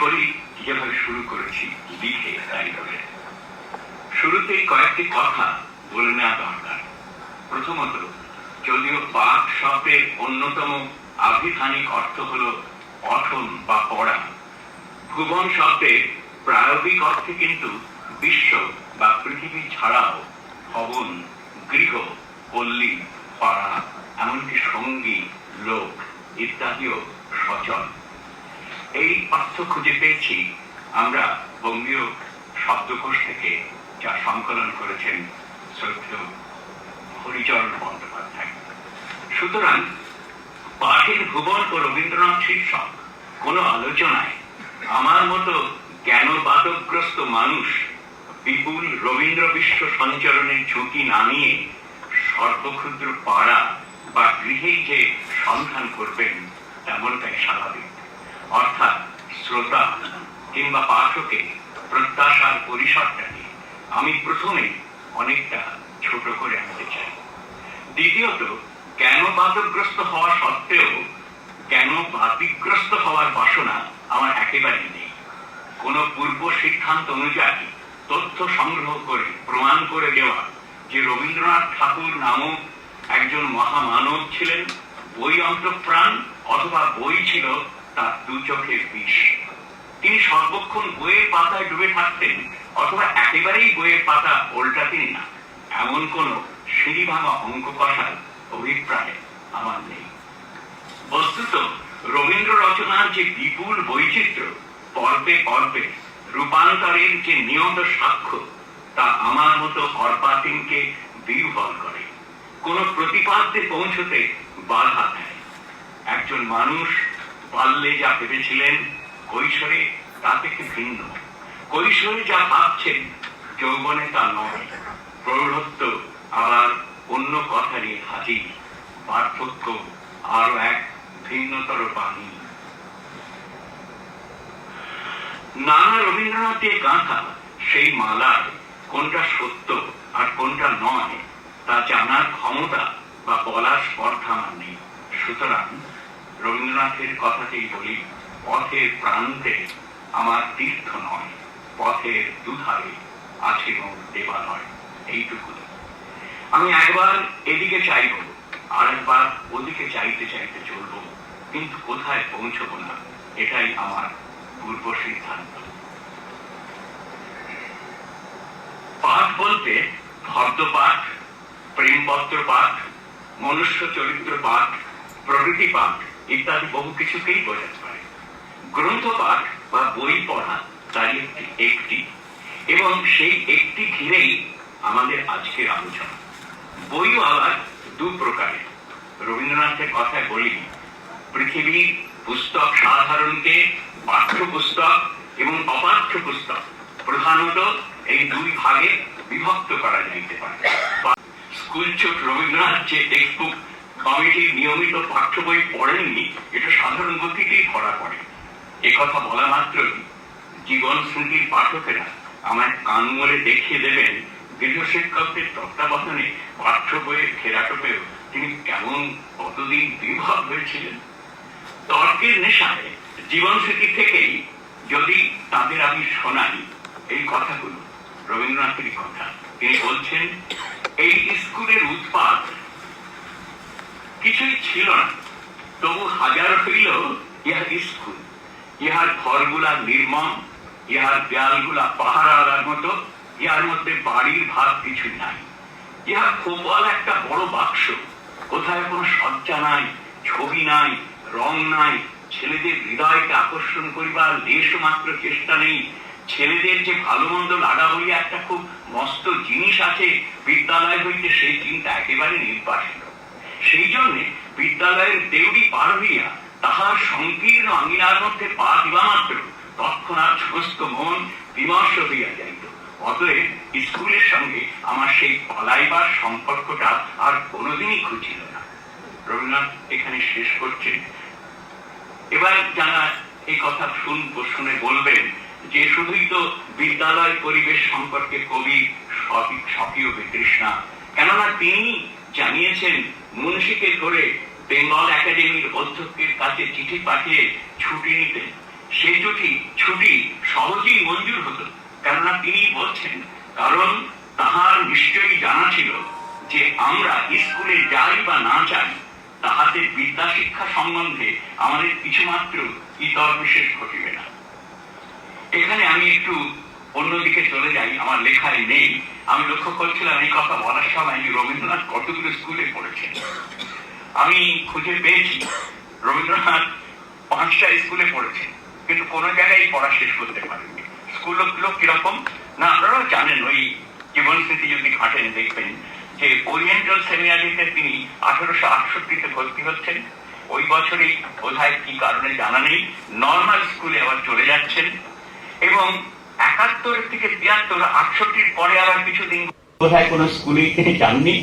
করি যেভাবে শুরু করেছি, লিখে তাই ধরে। শুরুতেই কয়েকটি কথা বলে নেওয়া দরকার। প্রথমত, যদিও পাঠ শব্দের অন্যতম আভিধানিক অর্থ হল পঠন বা পড়া, ভুবন শব্দের প্রায়োগিক অর্থে কিন্তু বিশ্ব বা পৃথিবী ছাড়াও ভবন, গৃহ, পল্লী, পাড়া, এমনকি সঙ্গী, লোক ইত্যাদিও সচল। এই অর্থ খুঁজে পেয়েছি আমরা বঙ্গীয় শব্দকোষ থেকে, যা সংকলন করেছেন শ্রদ্ধেয় হরিচরণ বন্দ্যোপাধ্যায়। সুতরাং পাঠের ভুবন ও রবীন্দ্রনাথ শীর্ষক কোনো আলোচনায় আমার মতো জ্ঞানবাদগ্রস্ত মানুষ বিপুল রবীন্দ্র বিশ্ব সঞ্চরণের ঝুঁকি না নিয়ে সর্বক্ষুদ্র পাড়া বা গৃহেই যে সন্ধান করবেন তেমনটাই স্বাভাবিক। অর্থাৎ শ্রোতা কিংবা পাঠকের প্রত্যাশার পরিসরটাকে আমি প্রথমে অনেকটা ছোট করে আনতে চাই। দ্বিতীয়ত, কেন বাদগ্রস্ত হওয়া সত্ত্বেও কেন বাতিগ্রস্ত হওয়ার বাসনা আমার একেবারেই নেই। কোন পূর্ব সিদ্ধান্ত অনুযায়ী তথ্য সংগ্রহ করে প্রমাণ করে দেওয়া যে রবীন্দ্রনাথ ঠাকুর নামক একজন মহামানব ছিলেন, বই অন্তঃপ্রাণ, অথবা বই ছিল তার দু চোখের বিষ। তিনি সর্বক্ষণ বইয়ের পাতায় ডুবে থাকতেন, অথবা একেবারেই বইয়ের পাতা উল্টাতেন না, এমন কোন সিঁড়ি ভাঙা অঙ্ক কষার অভিপ্রায় আমার নেই। বস্তুত রবীন্দ্র রচনার যে বিপুল বৈচিত্র্য, পর্বে পর্বে রূপান্তরের যে নিয়ত সাক্ষ্য, তা আমার মতো অর্পাতিনকে বিহ্বল করে, কোন প্রতিপাদ্যে পৌঁছতে বাধা দেয়। একজন মানুষ বাল্যে যা ভেবেছিলেন, কৈশোরে তা থেকে ভিন্ন। কৈশোরে যা ভাবছেন, যৌবনে তা নয়। প্রৌঢ়ত্ব আবার অন্য কথা নিয়ে হাজির, পার্থক্য আরো এক ভিন্নতর বাণী। নানা রবীন্দ্রনাথের গাঁথা সেই মালার কোনটা সত্য আর কোনটা নয় তা জানার ক্ষমতা বা বলার স্পর্ধা আমার নেই। সুতরাং রবীন্দ্রনাথের কথাতেই বলি, পথের প্রান্তে আমার তীর্থ নয়, পথের দুধারে আছে মোর দেবালয়। এইটুকু আমি একবার এদিকে চাইব, আর একবার ওদিকে চাইতে চাইতে চলব, কিন্তু কোথায় পৌঁছব না, এটাই আমার পূর্ব সিদ্ধান্ত। পাঠ বলতে ভদ্র পাঠ, প্রেমপত্র পাঠ, মনুষ্য চরিত্র পাঠ, প্রকৃতি পাঠ ইত্যাদি বহু কিছুকেই বোঝাতে পারে। গ্রন্থ পাঠ বা বই পড়া তারই একটি, এবং সেই একটি ঘিরেই আমাদের আজকের আলোচনা। বইও আবার দু প্রকারের। রবীন্দ্রনাথের কথায় বলি, পৃথিবীর পুস্তক সাধারণকে পাঠ্য পুস্তক এবং অপাঠ্য পুস্তক প্রধানত এই দুই ভাগে বিভক্ত করা যাইতে পারে। স্কুল ছোট রবীন্দ্রনাথ যে টেক্সটবুক কমিটির নিয়মিত পাঠ্য বই পড়েননি, এটা সাধারণ গতিতেই ধরা পড়ে। একথা বলা মাত্রই জীবন স্মৃতির পাঠকেরা আমায় কান মলে দেখিয়ে দেবেন গৃহশিক্ষকদের তত্ত্বাবধানে পাঠ্য বইয়ের ঘেরাটোপেও তিনি কেমন কতদিন বিভব হয়েছিলেন। তর্কের নেশায় জীবন স্মৃতি থেকেই যদি তাদের আমি শোনাই এই কথাগুলো, রবীন্দ্রনাথের কথা। তিনি বলছেন, এই স্কুলের উৎপাদ কিছুই ছিল না, তবু হাজার হইল ইহা স্কুল। ইহার ঘরগুলা নির্মম, ইহার দেয়ালগুলা পাহারার মতো, ইহার মধ্যে বাড়ির ভাগ কিছু নাই। ইহা খোপাল একটা বড় বাক্স, কোথায় কোনো সজ্জা নাই, ছবি নাই, রং নাই, ছেলেদের হৃদয়কে আকর্ষণ করিবার লেশ মাত্র চেষ্টা নেই। ছেলেদের যে ভালো মন্দ লাগা বলিয়া একটা খুব মস্ত জিনিস আছে বিদ্যালয় হইতে, সেই চিন্তা একেবারে নির্বাসিত। সেই জন্যে বিদ্যালয়ের দেউড়ি পার হইয়া তাহার সংকীর্ণ আঙিনার মধ্যে পা দিবা মাত্র তৎক্ষণাৎ সমস্ত মন বিমর্ষ হইয়া যাইত। অতএব স্কুলের সঙ্গে আমার সেই পালাইবার সম্পর্কটা আর কোনোদিনই খুঁজিল না। রবীন্দ্রনাথ এখানে শেষ করছেন। এবার যারা এই কথা শুনে বলবেন যে শুধুই তো বিদ্যালয় পরিবেশ সম্পর্কে কবি স্বকীয় বিতৃষ্ণা, কেননা তিনি জানিয়েছেন মুন্সিকে ধরে বেঙ্গল একাডেমির অধ্যক্ষের কাছে চিঠি পাঠিয়ে ছুটি নিতেন সে ছুটি সহজেই মঞ্জুর হতো, কেননা তিনি বলছেন, কারণ তাহার নিশ্চয়ই জানা ছিল যে আমরা স্কুলে যাই বা না যাই, তাহাতে বিদ্যা শিক্ষা সম্বন্ধে আমাদের কিছুমাত্র ইতর বিশেষ ঘটিবে না। এখানে আমি একটু অন্যদিকে চলে যাই, আমার লেখায় নেই। আমি লক্ষ্য করছিলাম এই কথা বলার সময় রবীন্দ্রনাথ কতগুলো স্কুলে পড়েছেন। আমি খুঁজে পেয়েছি রবীন্দ্রনাথ 5টা স্কুলে পড়েছেন, কিন্তু কোনো জায়গায় পড়া শেষ করতে পারেননি। স্কুলগুলো কিরকম না আপনারাও জানেন, ওই জীবন স্মৃতি যদি ঘাটেন দেখবেন যে ওরিয়েন্টাল সেমিনারিতে তিনি 1868-তে ভর্তি হচ্ছেন। ওই বছরেই বোধহয় কি কারণে জানা নেই নর্মাল স্কুলে আবার চলে যাচ্ছেন, এবং 71 থেকে 73, 68 পরে আবার কিছুদিন বোধহয় কোনো স্কুলেই তিনি যাননি।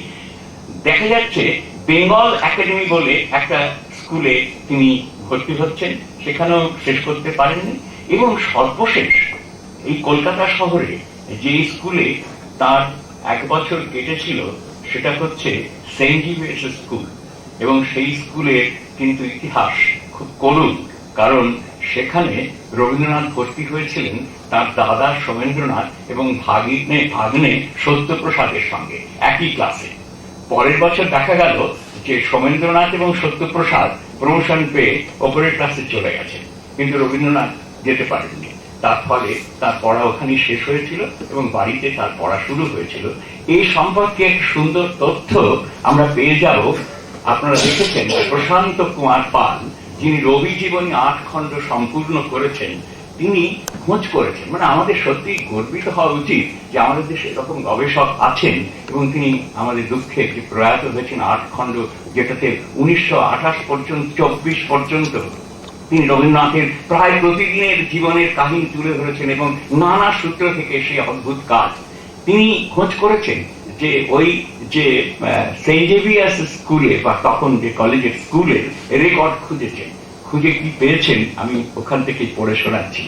দেখা যাচ্ছে বেঙ্গল একাডেমি বলে একটা স্কুলে তিনি ভর্তি হচ্ছেন, সেখানেও শেষ করতে পারেননি। এবং সর্বশেষ এই কলকাতা শহরে যে স্কুলে তার 1 বছর কেটেছিল সেটা হচ্ছে সেন্ট জেভিয়ার্স স্কুল, এবং সেই স্কুলের কিন্তু ইতিহাস খুব করুণ, কারণ সেখানে রবীন্দ্রনাথ ভর্তি হয়েছিলেন তার দাদা সোমেন্দ্রনাথ এবং ভাগ্নে সত্যপ্রসাদের সঙ্গে একই ক্লাসে। পরের বছর দেখা গেল যে সোমেন্দ্রনাথ এবং সত্যপ্রসাদ প্রমোশন পেয়ে ওপরের ক্লাসে চলে গেছেন, কিন্তু রবীন্দ্রনাথ যেতে পারেননি। তার ফলে তার পড়া ওখানেই শেষ হয়েছিল এবং বাড়িতে তার পড়া শুরু হয়েছিল। এই সম্পর্কে এক সুন্দর তথ্য আমরা পেয়ে যাব। আপনারা দেখেছেন প্রশান্ত কুমার পাল, যিনি রবি জীবনী 8 খণ্ড সম্পূর্ণ করেছেন, তিনি খোঁজ করেছেন। মানে আমাদের সত্যি গর্বিত হওয়া উচিত যে আমাদের দেশে এরকম গবেষক আছেন, এবং তিনি আমাদের দুঃখে যে প্রয়াত হয়েছেন 8 খণ্ড, যেটাতে 1928 পর্যন্ত 24 পর্যন্ত তিনি রবীন্দ্রনাথের প্রায় প্রতিদিনের জীবনের কাহিনী তুলে ধরেছেন, এবং নানা সূত্র থেকে সেই অদ্ভুত কাজ তিনি খোঁজ করেছেন। যে ওই যে সেন্ট জেভিয়ার্স স্কুলে বা তখন যে কলেজের স্কুলের রেকর্ড খুঁজেছেন, খুঁজে কি পেয়েছেন আমি ওখান থেকে পড়ে শোনাচ্ছি।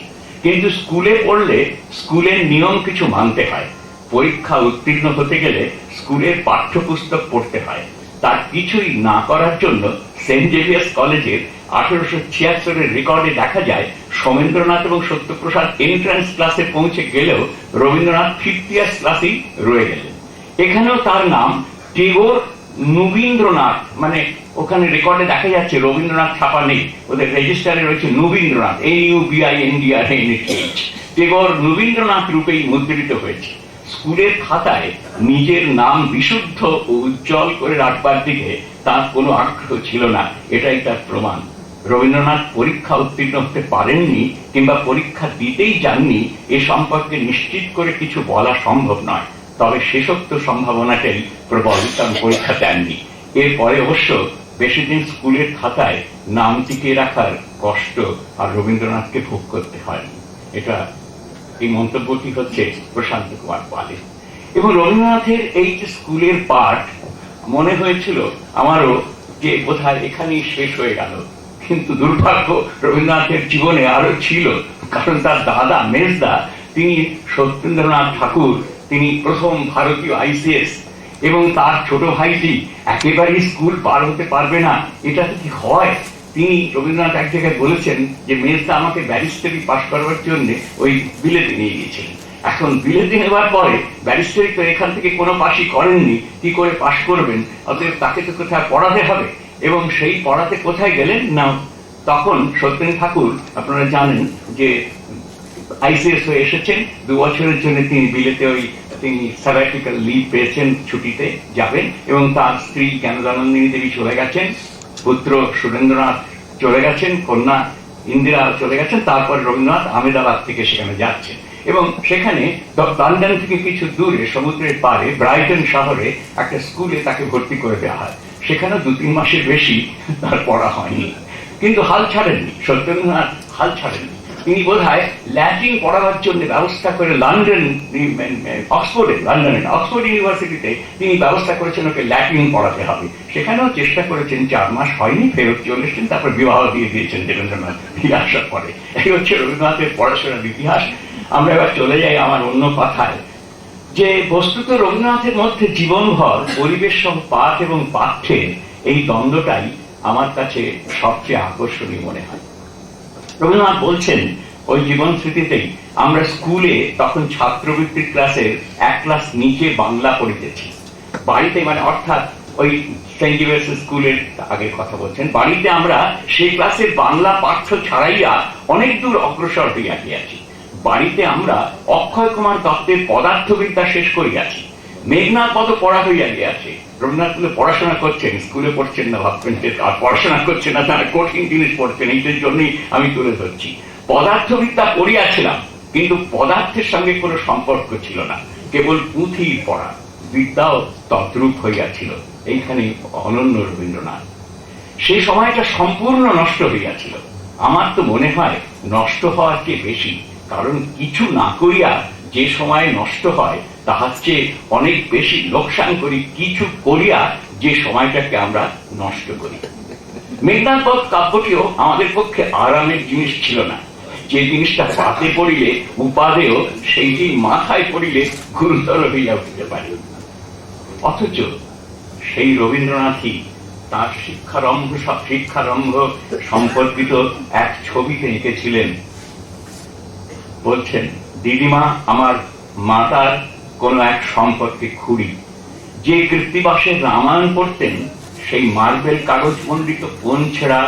কিন্তু স্কুলে পড়লে স্কুলের নিয়ম কিছু মানতে হয়। পরীক্ষা উত্তীর্ণ হতে গেলে স্কুলের পাঠ্যপুস্তক পড়তে হয়। তার কিছুই না করার জন্য সেন্ট জেভিয়ার্স কলেজের 1876-এর রেকর্ডে দেখা যায় সোমেন্দ্রনাথ এবং সত্যপ্রসাদ এন্ট্রান্স ক্লাসে পৌঁছে গেলেও রবীন্দ্রনাথ 50 ইয়ার্স ক্লাসেই রয়ে গেলেন। এখানেও তার নাম টেগোর নবীন্দ্রনাথ, মানে ওখানে রেকর্ডে দেখা যাচ্ছে রবীন্দ্রনাথ ছাপা নেই, ওদের রেজিস্টারে রয়েছে নবীন্দ্রনাথ, NUBINDRNATH, টেগোর নবীন্দ্রনাথ রূপেই মুদ্রিত হয়েছে। স্কুলের খাতায় নিজের নাম বিশুদ্ধ ও উজ্জ্বল করে রাখবার দিকে তার কোনো আগ্রহ ছিল না, এটাই তার প্রমাণ। রবীন্দ্রনাথ পরীক্ষা উত্তীর্ণ হতে পারেননি কিংবা পরীক্ষা দিতেই যাননি এ সম্পর্কে নিশ্চিত করে কিছু বলা সম্ভব নয়, তবে শেষোক্ত সম্ভাবনাটাই প্রবল, কারণ পরীক্ষা দেননি। এরপরে অবশ্য বেশি দিন স্কুলের খাতায় নাম টিকিয়ে রাখার কষ্ট আর রবীন্দ্রনাথকে ভোগ করতে হয়নি। এটা এই মন্তব্যটি হচ্ছে প্রশান্ত কুমার পালের। এবং রবীন্দ্রনাথের এই যে স্কুলের পাঠ মনে হয়েছিল আমারও যে বোধহয় এখানেই শেষ হয়ে গেল, কিন্তু দুর্ভাগ্য রবীন্দ্রনাথের জীবনে আরো ছিল, কারণ তার দাদা মেজদা তিনি সত্যেন্দ্রনাথ ঠাকুর, তিনি প্রথম ভারতীয় ICS, এবং তার ছোট ভাইটি একেবারেই স্কুল পার হতে পারবে না, এটা কি হয়? তিনি রবীন্দ্রনাথ এক জায়গায় বলেছেন যে মেজদা আমাকে ব্যারিস্টারি পাশ করবার জন্য ওই বিলেতে নিয়ে গিয়েছিলেন। এখন বিলেতে নেবার পরে ব্যারিস্টারি তো এখান থেকে কোনো পাশই করেননি, কি করে পাশ করবেন? অতএব তাকে তো কোথায় পড়াতে হবে, এবং সেই পড়াতে কোথায় গেলেন না, তখন সত্যেন ঠাকুর আপনারা জানেন যে ICS হয়ে এসেছেন, 2 বছরের জন্য তিনি বিলেতে তিনি স্যাবাটিক্যাল লিভ পেয়েছেন, ছুটিতে যাবেন, এবং তার স্ত্রী জ্ঞানদানন্দিনী দেবী চলে গেছেন, পুত্র সুরেন্দ্রনাথ চলে গেছেন, কন্যা ইন্দিরা চলে গেছেন। তারপর রবীন্দ্রনাথ আহমেদাবাদ থেকে সেখানে যাচ্ছেন, এবং সেখানে লন্ডন থেকে কিছু দূরে সমুদ্রের পাড়ে ব্রাইটন শহরে একটা স্কুলে তাকে ভর্তি করে দেওয়া হয়। সেখানে 2-3 মাসের বেশি তার পড়া হয়নি, কিন্তু হাল ছাড়েননি সত্যেন্দ্রনাথ, হাল ছাড়েননি। তিনি বোধহয় ল্যাটিন পড়াবার জন্য ব্যবস্থা করে অক্সফোর্ড ইউনিভার্সিটিতে তিনি ব্যবস্থা করেছেন ওকে ল্যাটিন পড়াতে হবে। সেখানেও চেষ্টা করেছেন, 4 মাস হয়নি, ফেরত চলে এসেছেন, তারপর বিবাহ দিয়ে দিয়েছেন দেবেন্দ্রনাথ ফিরে আসার পরে। এই হচ্ছে রবীন্দ্রনাথের পড়াশোনার ইতিহাস। আমরা এবার চলে যাই আমার অন্য কথায়, যে বস্তুত রবীন্দ্রনাথের মধ্যে জীবনভর পরিবেশ সহ পাঠ এবং পাঠ্যের এই দ্বন্দ্বটাই আমার কাছে সবচেয়ে আকর্ষণীয় মনে হয়। রবীন্দ্রনাথ বলছেন ওই জীবন স্মৃতিতেই, আমরা স্কুলে তখন ছাত্রবৃত্তির ক্লাসের এক ক্লাস নিচে বাংলা পড়িতেছি। বাড়িতে মানে অর্থাৎ ওই সেন্ট জেভিয়ার্স স্কুলের আগের কথা বলছেন, বাড়িতে আমরা সেই ক্লাসের বাংলা পাঠ্য ছাড়াইয়া অনেক দূর অগ্রসর হইয়া গিয়াছি। বাড়িতে আমরা অক্ষয় কুমার দত্তের পদার্থবিদ্যা শেষ করিয়াছি, মেঘনাথ পদ পড়া হইয়া গিয়াছে। রবীন্দ্রনাথ স্কুলে পড়াশোনা করছেন, স্কুলে পড়ছেন না, ভাববেন আর পড়াশোনা করছেন না, তারা কঠিন জিনিস পড়ছেন, এইটার জন্যই আমি তুলে ধরছি। পদার্থবিদ্যা পড়িয়াছিলাম, কিন্তু পদার্থের সঙ্গে কোনো সম্পর্ক ছিল না, কেবল পুঁথি পড়া, বিদ্যাও তদ্রূপ হইয়াছিল। এইখানে অনন্য রবীন্দ্রনাথ। সেই সময়টা সম্পূর্ণ নষ্ট হইয়াছিল। আমার তো মনে হয় নষ্ট হওয়ার চেয়ে বেশি, কারণ কিছু না করিয়া যে সময় নষ্ট হয় তাহার চেয়ে অনেক বেশি লোকসান করি কিছু করিয়া যে সময়টাকে আমরা নষ্ট করি। মেঘনাথ বধ কাব্যটিও আমাদের পক্ষে আরামের জিনিস ছিল না। যে জিনিসটা পাতে পড়িলে উপাদেয়, সেইটি মাথায় পড়িলে গুরুতর হইয়া উঠিতে পারে। অথচ সেই রবীন্দ্রনাথই তার শিক্ষারম্ভ সম্পর্কিত এক ছবিতে এঁকেছিলেন। বলছেন, দিদিমা আমার মাতার কোন এক সম্পর্কে খুঁড়ি, যে কৃত্তিবাসের রামায়ণ পড়তেন সেই মার্বেল কাগজ মণ্ডিত কোন ছেঁড়া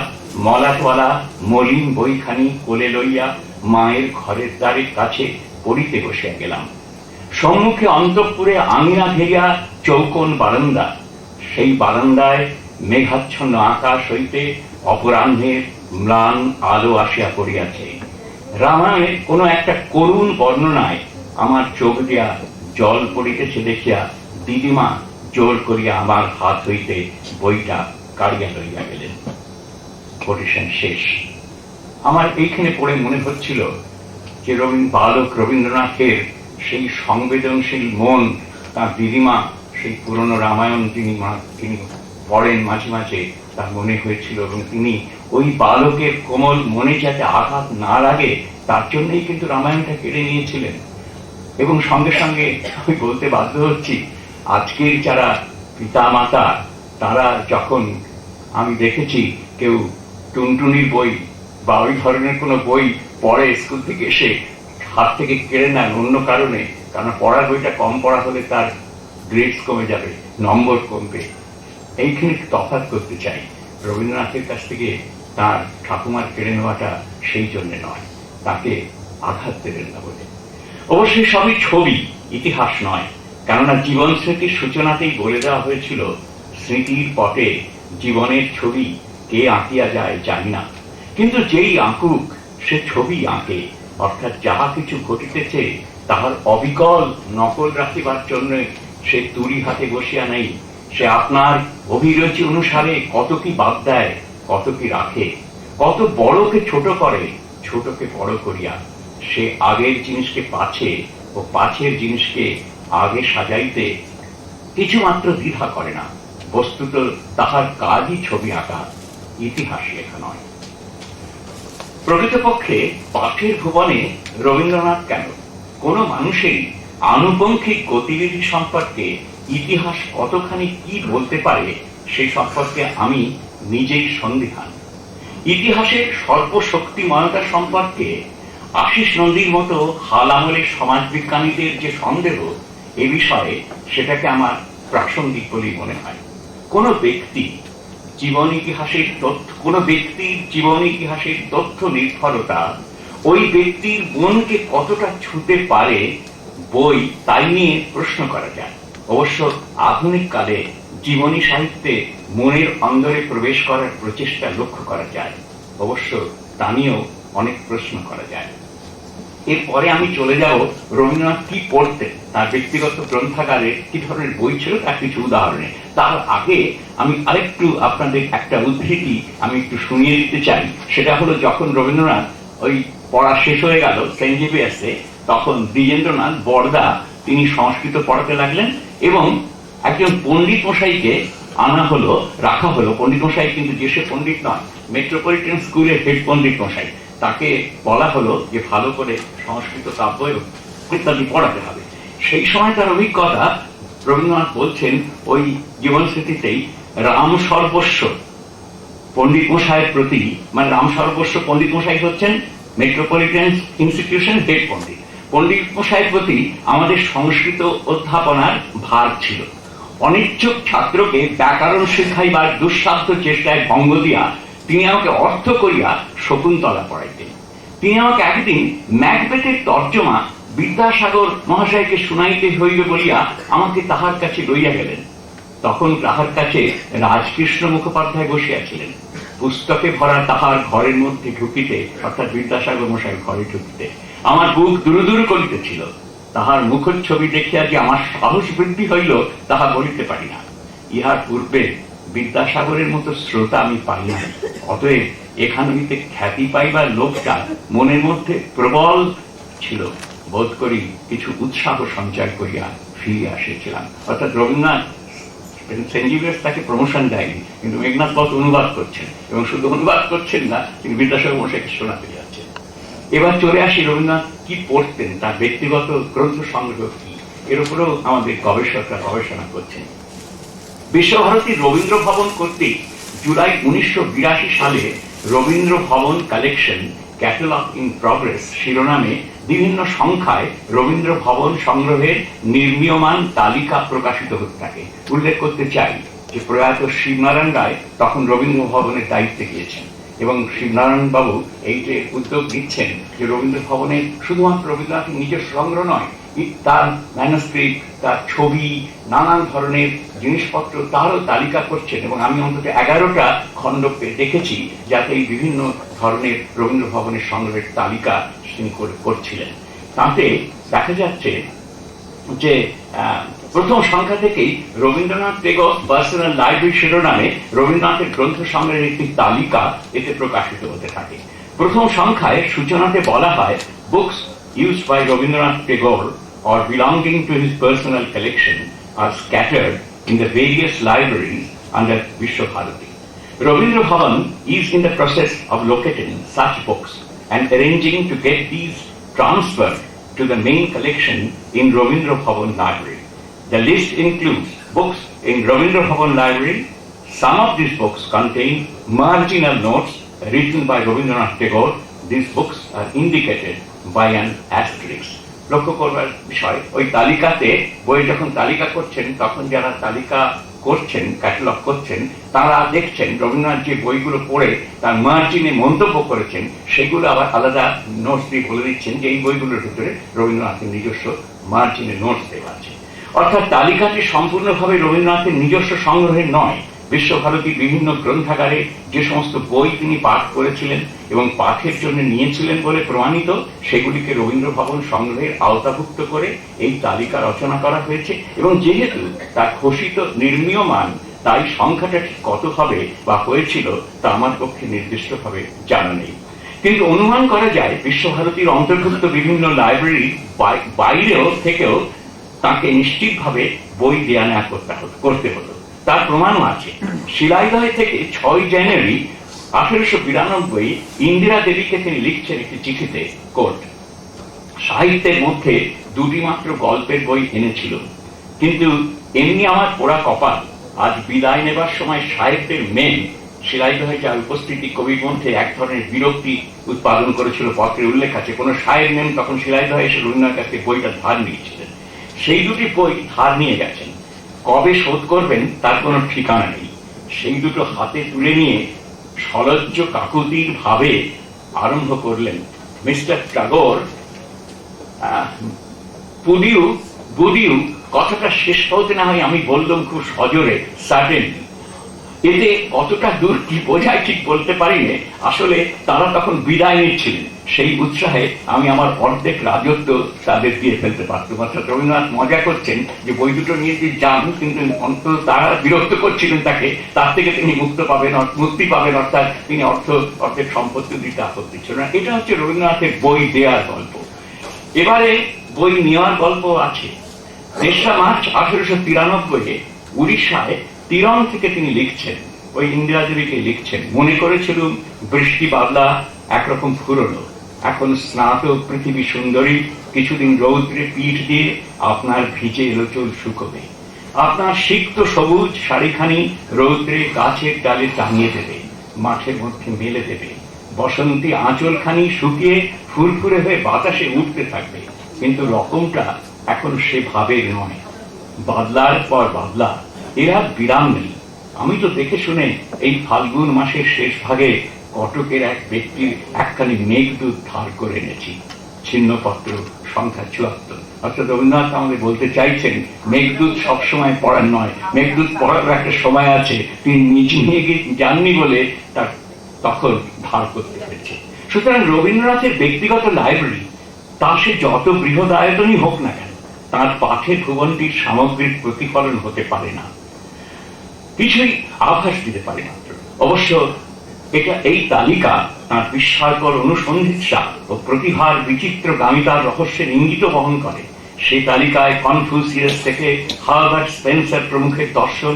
মলাটওয়ালা মলিন বইখানি কোলে লইয়া মায়ের ঘরের দ্বারের কাছে পড়িতে বসিয়া গেলাম। সম্মুখে অন্তঃপুরে আঙিনা ঘেরিয়া চৌকোন বারান্দা, সেই বারান্দায় মেঘাচ্ছন্ন আকাশ হইতে অপরাহ্নের ম্লান আলো আসিয়া পড়িয়াছে। রামায়ণের কোন একটা করুণ বর্ণনায় আমার চোখ দিয়া জল পড়িতেছে দেখিয়া দিদিমা জোর করিয়া আমার হাত হইতে বইটা কাড়িয়া লইয়া গেলেন। কোটেশন শেষ। আমার এইখানে পড়ে মনে হচ্ছিল যে বালক রবীন্দ্রনাথের সেই সংবেদনশীল মন, তার দিদিমা সেই পুরনো রামায়ণ তিনি পড়েন মাঝে মাঝে, তার মনে হয়েছিল, এবং তিনি ওই বালকের কোমল মনে যাতে আঘাত না লাগে তার জন্যই কিন্তু রামায়ণটা কেড়ে নিয়েছিলেন। এবং সঙ্গে সঙ্গে আমি বলতে বাধ্য হচ্ছি, আজকের যারা পিতা মাতা তারা যখন আমি দেখেছি কেউ টুনটুনির বই বা ওই ধরনের কোনো বই পড়ে স্কুল থেকে এসে হাত থেকে কেড়ে নেন অন্য কারণে, কারণ পড়ার বইটা কম পড়া হলে তার গ্রেডস কমে যাবে, নম্বর কমবে। এইখানে তফাৎ করতে চাই, রবীন্দ্রনাথের কাছ থেকে তার ঠাকুমার কেড়ে নেওয়াটা সেই জন্য নয়, তাকে আঘাত দেবেন না বলে। অবশ্যই সবই ছবি, ইতিহাস নয়, কেননা জীবন স্মৃতির সূচনাতেই বলে দেওয়া হয়েছিল, স্মৃতির পটে জীবনের ছবি কে আঁকিয়া যায় জানি না, কিন্তু যেই আঁকুক সে ছবি আঁকে, অর্থাৎ যাহা কিছু ঘটিতেছে তাহার অবিকল নকল রাখিবার জন্য সে তুরি হাতে বসিয়া নেই। সে আপনার অভিরুচি অনুসারে কত কি বাদ দেয়, কত কি রাখে, কত বড়কে ছোট করে, ছোটকে বড় করিয়া সে আগের জিনিসকে পাছে ও পাছের জিনিসকে আগে সাজাইতে কিছুমাত্র দ্বিধা করে না। বস্তুত তাহার কাজই ছবি আঁকা, ইতিহাস লেখা নয়। প্রকৃতপক্ষে পাঠের ভুবনে রবীন্দ্রনাথ কেন, কোন মানুষেরই আনুপঙ্খিক গতিবিধি সম্পর্কে ইতিহাস কতখানি কি বলতে পারে সে সম্পর্কে আমি নিজেই সন্দিহান। ইতিহাসের সর্বশক্তিময়তা সম্পর্কে আশিস নন্দীর মতো হাল আমলের সমাজবিজ্ঞানীদের যে সন্দেহ এ বিষয়ে, সেটাকে আমার প্রাসঙ্গিক বলেই মনে হয়। কোন ব্যক্তির জীবন ইতিহাসের তথ্য নির্ভরতা ওই ব্যক্তির মনকে কতটা ছুঁতে পারে বই তাই নিয়ে প্রশ্ন করা যায়। অবশ্য আধুনিক কালে জীবনী সাহিত্যে মনের অন্দরে প্রবেশ করার প্রচেষ্টা লক্ষ্য করা যায়, অবশ্য তা নিয়েও অনেক প্রশ্ন করা যায়। এরপরে আমি চলে যাব রবীন্দ্রনাথ কি পড়তেন, তার ব্যক্তিগত গ্রন্থাগারে কি ধরনের বই ছিল তার কিছু উদাহরণে। তার আগে আমি আরেকটু আপনাদের একটা উদ্ধৃতি আমি একটু শুনিয়ে দিতে চাই। সেটা হলো, যখন রবীন্দ্রনাথ ওই পড়া শেষ হয়ে গেল সেন্ট জেভিয়ার্সে, তখন দ্বিজেন্দ্রনাথ বরদা তিনি সংস্কৃত পড়াতে লাগলেন এবং একজন পণ্ডিত মশাইকে রাখা হলো। পণ্ডিত মশাই কিন্তু যে সে পণ্ডিত নয়, মেট্রোপলিটন স্কুলের হেড পণ্ডিত মশাই, তাকে বলা হলো যে ভালো করে সংস্কৃত কাব্য ইত্যাদি পড়াতে হবে। সেই সময় তার অভিজ্ঞতা, রবীন্দ্রনাথ বলছেন ওই জীবন স্মৃতিতেই, রাম সর্বস্ব পণ্ডিত মশাইয়ের প্রতি, মানে রাম সর্বস্ব পণ্ডিত মশাই হচ্ছেন মেট্রোপলিটন ইনস্টিটিউশন হেড পণ্ডিত। পণ্ডিত মশাইয়ের প্রতি আমাদের সংস্কৃত অধ্যাপনার ভার ছিল। অনিচ্ছুক ছাত্রকে ব্যাকরণ শিখাইবার দুঃসাধ্য চেষ্টায় ভঙ্গ দিয়া তিনি আমাকে অর্থ করিয়া শকুন্তলা পড়াইতেন। তিনি আমাকে একদিন ম্যাকবেথের তর্জমা বিদ্যাসাগর মহাশয়কে শুনাইতে হইবে বলিয়া আমাকে তাহার কাছে লইয়া গেলেন। তখন তাহার কাছে রাজকৃষ্ণ মুখোপাধ্যায় বসিয়াছিলেন। পুস্তকে ভরা তাহার ঘরের মধ্যে ঢুকিতে, অর্থাৎ বিদ্যাসাগর মশাই ঘরে ঢুকিতে আমার বুক দুরুদুরু করিতেছিল। তাহার মুখচ্ছবি দেখিয়া যে আমার সাহস বৃদ্ধি হইল তাহা বলিতে পারি না। ইহার পূর্বে বিদ্যাসাগরের মতো শ্রোতা আমি পাই না। অতএব এখান হইতে খ্যাতি পাইবার লোকটা মনের মধ্যে প্রবল ছিল। বোধ করি কিছু উৎসাহ সঞ্চয় করিয়া ফিরে আসিয়াছিলাম। অর্থাৎ রবীন্দ্রনাথ সেন্ট জেভিয়ার্স তাকে প্রমোশন দেয়নি, কিন্তু মেঘনাথ বধ অনুবাদ করছেন, এবং শুধু অনুবাদ করছেন না, তিনি বিদ্যাসাগর মশাইকে শোনাতে যাচ্ছেন। এবার চলে আসি রবীন্দ্রনাথ কি পড়তেন, তার ব্যক্তিগত গ্রন্থ সংগ্রহ কি, এর উপরেও আমাদের গবেষকরা গবেষণা করছেন। বিশ্বভারতীর রবীন্দ্র ভবন কর্তৃক জুলাই 1982 সালে রবীন্দ্র ভবন কালেকশন ক্যাটালগ ইন প্রগ্রেস শিরোনামে বিভিন্ন সংখ্যায় রবীন্দ্র ভবন সংগ্রহের নির্মীয়মান তালিকা প্রকাশিত হতে থাকে। উল্লেখ করতে চাই যে প্রয়াত শিবনারায়ণ রায় তখন রবীন্দ্র ভবনের দায়িত্বে গিয়েছেন, এবং শিবনারায়ণ বাবু এই যে উদ্যোগ নিচ্ছেন যে রবীন্দ্র ভবনে শুধুমাত্র রবীন্দ্রনাথের নিজস্ব সংগ্রহ নয়, তার ম্যানুস্ক্রিপ্ট, তার ছবি, নানান ধরনের জিনিসপত্র তারও তালিকা করছেন। এবং আমি অন্তত 11টা খণ্ড দেখেছি যাতে এই বিভিন্ন ধরনের রবীন্দ্র ভবনের সংগ্রহের তালিকা তিনি করছিলেন। তাতে দেখা যাচ্ছে যে প্রথম সংখ্যা থেকেই রবীন্দ্রনাথ টেগোর পার্সোনাল লাইব্রেরি শিরোনামে রবীন্দ্রনাথের গ্রন্থ সংগ্রহের একটি তালিকা এতে প্রকাশিত হতে থাকে। প্রথম সংখ্যায় সূচনাতে বলা হয়, books used by Rabindranath Tagore or belonging to his personal collection are scattered in the various libraries under Vishwabharati. Rabindra Bhavan is in the process of locating such books and arranging to get these transferred to the main collection in Rabindra Bhavan Library. The list includes books in Rabindra Bhavan Library. Some of these books contain marginal notes written by Rabindranath Tagore. These books are indicated by an asterisk. লক্ষ্য করবার বিষয়, ওই তালিকাতে বই যখন তালিকা করছেন তখন যারা তালিকা করছেন, ক্যাটালগ করছেন, তারা দেখছেন রবীন্দ্রনাথ যে বইগুলো পড়ে তার মার্জিনে মন্তব্য করেছেন সেগুলো আবার আলাদা নোটস দিয়ে বলে দিচ্ছেন যে এই বইগুলোর ভিতরে রবীন্দ্রনাথের নিজস্ব মার্জিনে নোটস দেওয়া আছে। অর্থাৎ তালিকাটি সম্পূর্ণভাবে রবীন্দ্রনাথের নিজস্ব সংগ্রহের নয়। বিশ্বভারতী বিভিন্ন গ্রন্থাগারে যে সমস্ত বই তিনি পাঠ করেছিলেন এবং পাঠের জন্য নিয়েছিলেন বলে প্রমাণিত, সেগুলিকে রবীন্দ্র ভবন সংগ্রহের আওতাভুক্ত করে এই তালিকা রচনা করা হয়েছে। এবং যেহেতু তার ঘোষিত নির্মীয়মান, তাই সংখ্যাটা ঠিক কত হবে বা হয়েছিল তা আমার পক্ষে নির্দিষ্টভাবে জানা নেই। কিন্তু অনুমান করা যায় বিশ্বভারতীর অন্তর্ভুক্ত বিভিন্ন লাইব্রেরি বাইরেও থেকেও তাকে নিশ্চিতভাবে বই দেয়া নেওয়া করতে হতো। তার প্রমাণও আছে। শিলাইদহ থেকে 6 জানুয়ারি 1892 ইন্দিরা দেবীকে তিনি লিখছেন একটি চিঠিতে, কোট, সাহিত্যের মধ্যে 2টি মাত্র গল্পের বই এনেছিল, কিন্তু এমনি আমার পোড়া কপাল, আজ বিদায় নেবার সময় সাহিত্যের মেন শিলাইদহে যা উপস্থিতি কবির মধ্যে এক ধরনের বিরক্তি উৎপাদন করেছিল। পত্রে উল্লেখ আছে কোন সাহেব মেম তখন শিলাইদহে এসে রবীন্দ্রনাথের কাছে বইটা ধার নিয়েছিলেন। সেই 2টি বই ধার নিয়ে গেছেন, কবে শোধ করবেন তার কোনো ঠিকানা নেই। সেই দুটো হাতে তুলে নিয়ে সলজ্জ কাকুতির ভাবে আরম্ভ করলেন, মিস্টার টাগোর, বুদিউ কথাটা শেষ হতে না হয় আমি বললাম খুব সজোরে, সার্টেনলি। এতে কতটা দূর কি বোঝায় ঠিক বলতে পারি না। আসলে তারা তখন বিদায় নিচ্ছিলেন, সেই উৎসাহে আমি আমার অর্ধেক রাজত্ব তাদের দিয়ে ফেলতে পারতাম। অর্থাৎ রবীন্দ্রনাথ মজা করছেন যে বই দুটো নিয়ে তিনি যান, কিন্তু অন্তত তারা বিরক্ত করছিলেন তাকে, তার থেকে তিনি মুক্তি পাবেন, অর্থাৎ তিনি অর্ধেক সম্পত্তি দিতে আপত্তি ছিল না। এটা হচ্ছে রবীন্দ্রনাথের বই দেওয়ার গল্প। এবারে বই নেওয়ার গল্প আছে। 3 মার্চ 1893 উড়িষ্যায় তিরন থেকে তিনি লিখছেন, ওই ইন্দিরা দেবীকে লিখছেন, মনে করেছিলুম বৃষ্টি বাদলা একরকম ফুরলো, এখন স্নাত পৃথিবী সুন্দরী, কিছুদিন রৌদ্রে পিঠ দিয়ে আপনার ভিজে এলোচুল শুকোবে, আপনার সিক্ত সবুজ শাড়িখানি রৌদ্রে গাছের ডালে টাঙিয়ে দেবে, মাঠের মধ্যে মেলে দেবে, বসন্তী আঁচলখানি শুকিয়ে ফুরফুরে হয়ে বাতাসে উঠতে থাকবে, কিন্তু রকমটা এখন সে ভাবের নয়। বাদলার পর বাদলা, এরা বিরাম নেই। আমি তো দেখে শুনে এই ফাল্গুন মাসের শেষ ভাগে কটকের এক ব্যক্তির একখানি মেঘদূত ধার করে এনেছি, ছিন্নপত্র সংখ্যা ৭৪। অর্থাৎ রবীন্দ্রনাথ আমাদের বলতে চাইছেন মেঘদূত সবসময় পড়ার নয়, মেঘদূত পড়ার একটা সময় আছে, তিনি নিচে নিয়ে যাননি বলে তার তখন ধার করতে হয়েছে। সুতরাং রবীন্দ্রনাথের ব্যক্তিগত লাইব্রেরি, তা সে যত বৃহৎ আয়তনই হোক না কেন, তার পাঠের ভুবনটির সামগ্রিক প্রতিফলন হতে পারে না, কিছুই আভাস দিতে পারে মাত্র। অবশ্য এই তালিকা তাঁর বিস্ময়কর অনুসন্ধিৎসা ও প্রতিভার বিচিত্র গামিতার রহস্যের ইঙ্গিত বহন করে। সেই তালিকায় কনফুসিয়াস থেকে হার্বার্ট স্পেন্সার প্রমুখের দর্শন,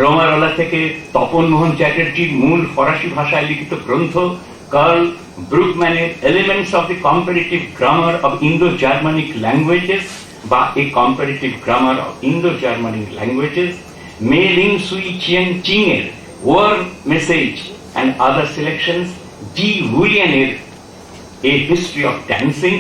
রোমারোলা থেকে তপন মোহন চ্যাটার্জির মূল ফরাসি ভাষায় লিখিত গ্রন্থ, কার্ল ব্রুকম্যানের elements of the comparative grammar of Indo Germanic languages বা a comparative grammar of Indo Germanic languages, Mei Ling Sui Chien Ching এর war message and other selections, G. Willianer A History of Dancing,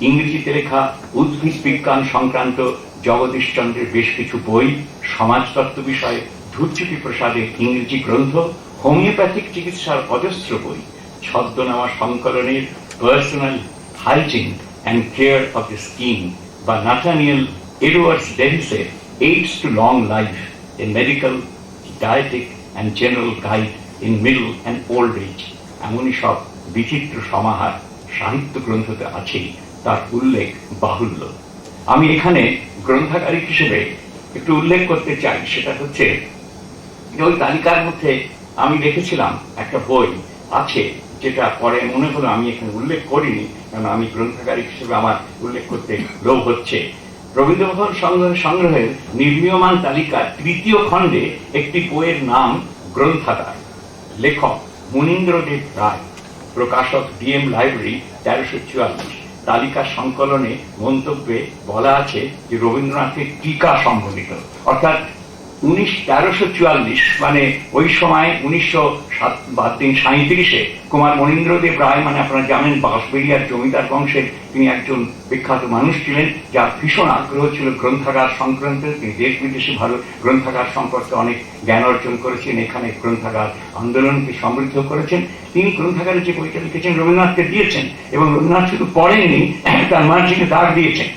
ইংরেজিতে লেখা উদ্ভিদ বিজ্ঞান সংক্রান্ত জগদীশ চন্দ্রের বেশ কিছু বই, সমাজতত্ত্ব বিষয়ে ধূর্চুটি প্রসাদের ইংরেজি গ্রন্থ, হোমিওপ্যাথিক চিকিৎসার অজস্র বই, ছদ্মনামা সংকলনের personal hygiene and care of the skin বা নাথানিয়েল এডওয়ার্ডস ডেভিসের aids to long life, a medical dietetic and general guide in middle and old age, এমনই সব বিচিত্র সমাহার সাহিত্য গ্রন্থতে আছেই, তার উল্লেখ বাহুল্য। আমি এখানে গ্রন্থাগারিক হিসেবে একটু উল্লেখ করতে চাই, সেটা হচ্ছে ওই তালিকার মধ্যে আমি দেখেছিলাম একটা বই আছে যেটা পরে মনে হলো আমি এখানে উল্লেখ করিনি, কারণ আমি গ্রন্থাগারিক হিসেবে আমার উল্লেখ করতে লোভ হচ্ছে। রবীন্দ্রভবন সংগ্রহের নির্মীয়মান তালিকার ৩য় খণ্ডে একটি বইয়ের নাম গ্রন্থাগার, লেখক মুনীন্দ্রদেব রায়, প্রকাশক ডিএম লাইব্রেরি, ১৩৪৪। তালিকা সংকলনে মন্তব্যে বলা আছে যে রবীন্দ্রনাথের টিকা সম্বলিত, অর্থাৎ ১৩৪৪ মানে ওই সময় ১৯৩৭ কুমার মনীন্দ্রদেব রায়, মানে আপনারা জানেন বাঁশবেড়িয়ার জমিদার বংশের তিনি একজন বিখ্যাত মানুষ ছিলেন, যার ভীষণ আগ্রহ ছিল গ্রন্থাগার সংক্রান্ত। তিনি দেশ বিদেশে ভালো গ্রন্থাগার সম্পর্কে অনেক জ্ঞান অর্জন করেছেন, এখানে গ্রন্থাগার আন্দোলনকে সমৃদ্ধ করেছেন। তিনি গ্রন্থাগারে যে বইটা লিখেছেন রবীন্দ্রনাথকে দিয়েছেন, এবং রবীন্দ্রনাথ শুধু পড়েননি, তার মার্জিনে দাগ দিয়েছেন।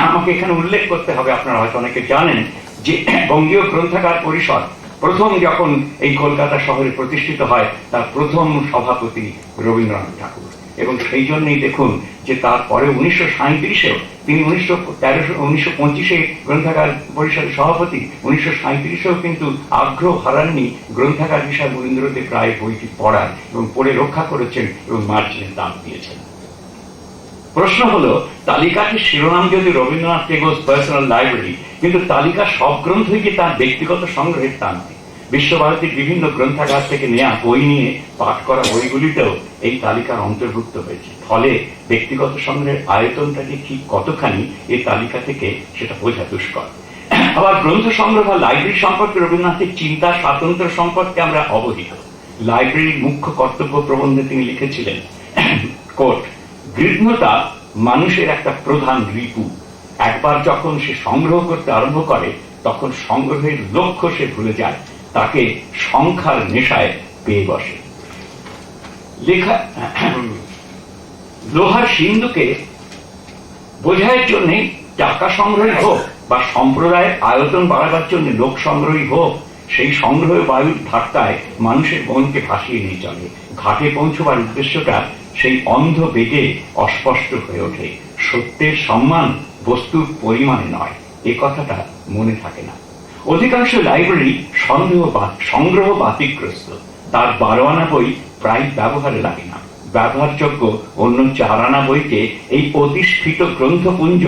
আমাকে এখানে উল্লেখ করতে হবে, আপনারা হয়তো অনেকে জানেন যে বঙ্গীয় গ্রন্থাগার পরিষদ প্রথম যখন এই কলকাতা শহরে প্রতিষ্ঠিত হয়, তার প্রথম সভাপতি রবীন্দ্রনাথ ঠাকুর, এবং সেই জন্যই দেখুন যে তারপরে ১৯৩৭-এও তিনি ১৯২৫-এ গ্রন্থাগার পরিষদের সভাপতি, ১৯৩৭-এও কিন্তু আগ্রহ হারাননি গ্রন্থাগার বিষয় মনীন্দ্রদেব রায়ের বইটি পড়ার, এবং পড়ে রক্ষা করেছেন এবং মার্জিনের দাম দিয়েছেন। প্রশ্ন হলো, তালিকাটির শিরোনাম যদি রবীন্দ্রনাথ টেগোরস পার্সোনাল লাইব্রেরি, কিন্তু তালিকা সব গ্রন্থই কি তার ব্যক্তিগত সংগ্রহের তা নয়। বিশ্বভারতীর বিভিন্ন গ্রন্থাগার থেকে নেওয়া বই নিয়ে পাঠ করা বইগুলিতেও এই তালিকার অন্তর্ভুক্ত হয়েছে। ফলে ব্যক্তিগত সংগ্রহের আয়তনটা যে ঠিক কতখানি এই তালিকা থেকে সেটা বোঝা দুষ্কর। আবার গ্রন্থ সংগ্রহ বা লাইব্রেরি সম্পর্কে রবীন্দ্রনাথের চিন্তা স্বাতন্ত্র্য সম্পর্কে আমরা অবহিত। লাইব্রেরির মুখ্য কর্তব্য প্রবন্ধে তিনি লিখেছিলেন, কোট, গৃহ্ণতা মানুষের একটা প্রধান রিপু। একবার যখন সে সংগ্রহ করতে আরম্ভ করে, তখন সংগ্রহের লক্ষ্য সে ভুলে যায়, তাকে সংখ্যার নেশায় পেয়ে বসে। লেখা লোহার সিন্ধুকে বোঝাইয়ের জন্য টাকা সংগ্রহী হোক বা সম্প্রদায়ের আয়তন বাড়াবার জন্য লোক সংগ্রহী হোক, সেই সংগ্রহ বায়ুর ধাক্কায় মানুষের মনকে ভাসিয়ে নিয়ে চলে। ঘাটে পৌঁছবার উদ্দেশ্যটা সেই অন্ধ বেগে অস্পষ্ট হয়ে ওঠে। সত্যের সম্মান বস্তুর পরিমাণে নয়, এ কথাটা মনে থাকে না। অধিকাংশ লাইব্রেরি সংগ্রহ বাতিগ্রস্ত। তার ১২ আনা বই প্রায় ব্যবহারে লাগে না। ব্যবহারযোগ্য অন্য ৪ আনা বইকে এই অতিষ্ঠিত গ্রন্থপুঞ্জ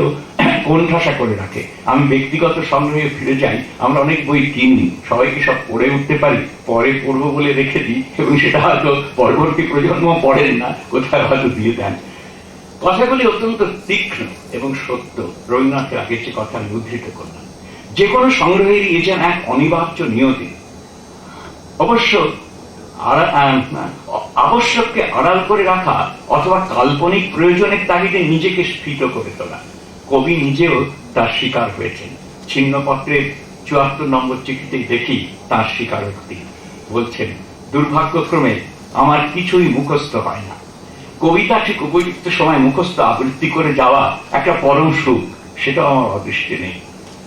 কোণঠাসা করে রাখে। আমি ব্যক্তিগত সংগ্রহে ফিরে যাই, আমরা অনেক বই কিনি, সবাইকে সব পড়ে উঠতে পারি, পরে পড়বো বলে রেখে দিই, এবং সেটা হয়তো পরবর্তী প্রজন্ম পড়েন না, কোথায় হয়তো দিয়ে দেন। কথাগুলি অত্যন্ত তীক্ষ্ণ এবং সত্য। রবীন্দ্রনাথের আগের যে কথা আমি উদ্ধৃত করলাম, যে কোনো সংগ্রহেরই এ যেন এক অনিবার্য নিয়তি। অবশ্য আবশ্যককে আড়াল করে রাখা অথবা কাল্পনিক প্রয়োজনের তাগিদে নিজেকে স্ফীত করে তোলা। কবি নিজেও তার শিকার হয়েছেন। ছিন্নপত্রের ৭৪ নম্বর চিঠিতে দেখি তার স্বীকারোক্তি। বলছেন, দুর্ভাগ্যক্রমে আমার কিছুই মুখস্থ হয় না। কবিতা ঠিক উপযুক্ত সময় মুখস্থ আবৃত্তি করে যাওয়া একটা পরম সুখ, সেটাও আমার অদৃষ্টে নেই।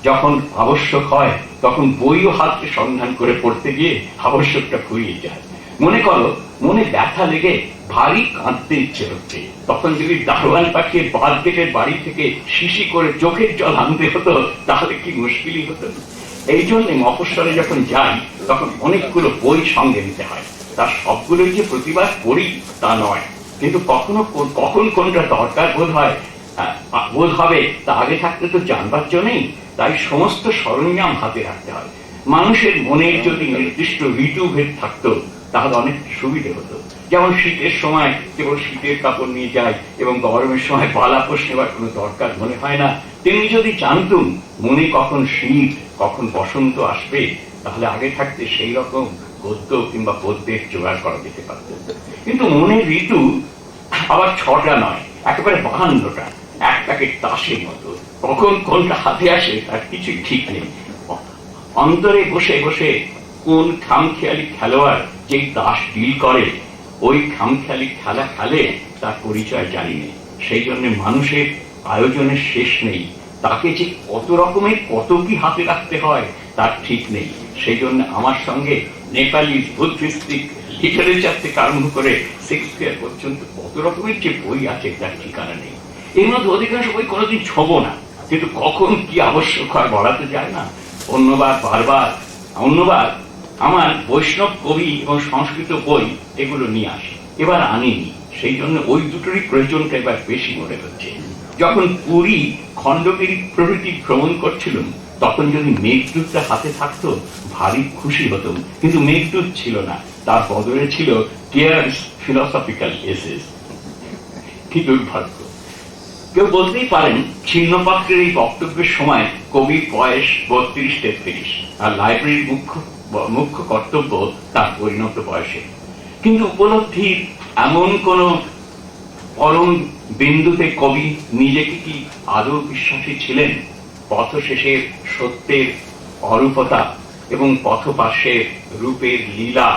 যখন আবশ্যক হয় তখন বইও হাতে সন্ধান করে পড়তে গিয়ে আবশ্যকটা ফুরিয়ে যায়। মনে করো, মনে ব্যথা লেগে ভারী কাঁদতে ইচ্ছে হচ্ছে, তখন যদি দারোয়ান পাঠিয়ে বাদ গেটের বাড়ি থেকে শিশি করে চোখের জল আনতে হতো, তাহলে কি মুশকিলই হতো। এই জন্য মফস্বলে যখন যাই তখন অনেকগুলো বই সঙ্গে নিতে হয়। তার সবগুলোই যে প্রতিবার পড়ি তা নয়, কিন্তু কখন কোনটা দরকার বোধ হবে তা আগে থাকতে তো জানবার জন্যই। তাই সমস্ত সরঞ্জাম হাতে রাখতে হয়। মানুষের মনের যদি নির্দিষ্ট ঋতুভেদ থাকতো তাহলে অনেক সুবিধে হতো। যেমন শীতের সময় কেবল শীতের কাপড় নিয়ে যায় এবং গরমের সময় পালাপোষ নেওয়ার কোনো দরকার মনে হয় না, তেমনি যদি জানতুম মনে কখন শীত কখন বসন্ত আসবে, তাহলে আগে থাকতে সেই রকম গদ্য কিংবা পদ্যের জোগাড় করা যেতে পারত। কিন্তু মনের ঋতু আবার ৬টা নয়, একেবারে ৫২টা, এক প্যাকেট তাসের মতো। কখন কোনটা হাতে আসে তার কিছুই ঠিক নেই। অন্তরে বসে বসে কোন খামখেয়ালি খেলোয়াড় যেই তাস ডিল করে, ওই খামখেয়ালি খেলা খেলে তার পরিচয় জানি নেই। সেই জন্য মানুষের আয়োজনের শেষ নেই। তাকে যে কত রকমের কত কি হাতে রাখতে হয় তার ঠিক নেই। সেই জন্য আমার সঙ্গে নেপালি বুদ্ধিস্টিক লিটারেচার থেকে আরম্ভ করে শেক্সপিয়ার পর্যন্ত কত রকমের যে বই আছে তার ঠিকানা নেই। এর মধ্যে অধিকাংশ বই কোনোদিন ছোবো না, কিন্তু কখন কি আবশ্যক হয় বলা তো যায় না। অন্যবার আমার বৈষ্ণব কবি এবং সংস্কৃত বই এগুলো নিয়ে আসি, এবার আনিনি। সেই জন্য ওই দুটোরই প্রয়োজনটা এবার বেশি মনে হচ্ছে। যখন পুরী, খণ্ডগিরি প্রভৃতি ভ্রমণ করছিলাম, তখন যদি মেঘদূতটা হাতে থাকতো ভারী খুশি হতাম, কিন্তু মেঘদূত ছিল না, তার বদলে ছিল কেয়ার্স ফিলসফিক্যাল এসেস। কি দুর্ভাগ্য। কেউ বলতেই পারেন ছিন্নপত্রের এই বক্তব্যের সময় কবির বয়স ৩২-৩৩, আর লাইব্রেরির মুখ্য কর্তব্য তার পরিণত বয়সে। কিন্তু উপলব্ধির এমন কোন পরম বিন্দুতে কবি নিজেকে কি আদৌ বিশ্বাসী ছিলেন? পথশেষের সত্যের অরূপতা এবং পথপার্শ্বের রূপের লীলা